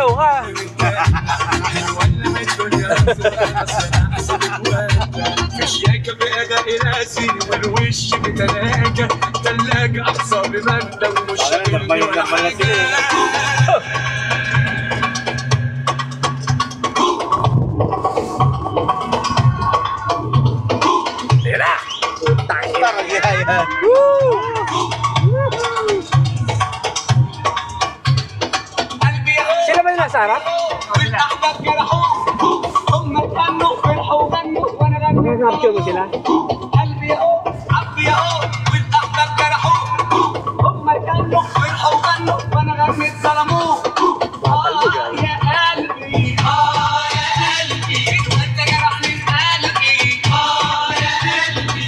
Sumigaw ka. مشياك بأداء راسي والوش بتلاقة تلاقة أعصابي باردة ومش Tira! Sila ba yung nasa harap? والأحباب جرحوه هم اتغنوا فرحوا وغنوا وأنا غنيت Nag-capture mo sila? قلبي أهو عبي أهو والأحباب جرحوه هم اتغنوا فرحوا وغنوا وأنا غنيت ظلموه يا قلبي يا قلبي وأنت جرحني قلبي يا قلبي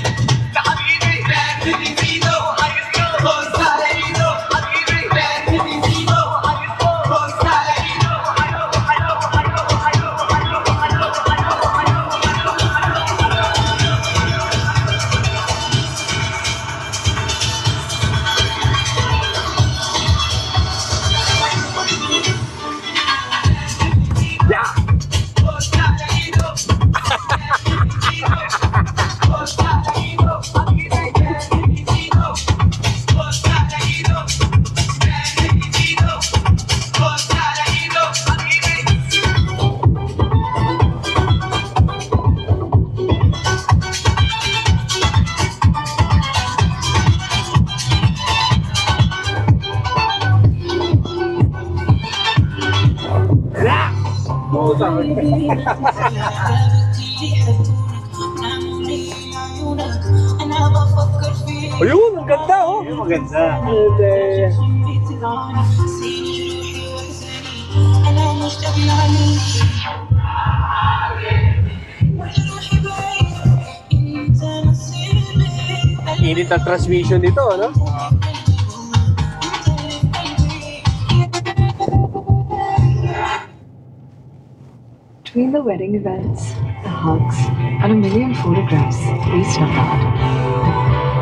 ده حبيبي باتني فينه وهيطير بص على إيده حبيبي باتني فينه وهيطير بص على إيده Ayun, ang ganda oh. Maganda. Init ang transmission dito, no? Between the wedding events, the hugs, and a million photographs, we snuck out.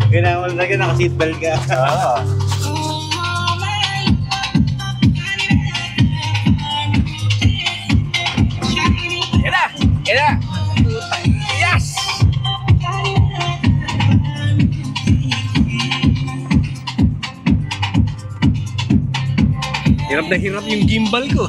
Kailangan talaga naka-seatbelt ka. Oo. Ira! Ira! Yes! Hirap na hirap yung gimbal ko.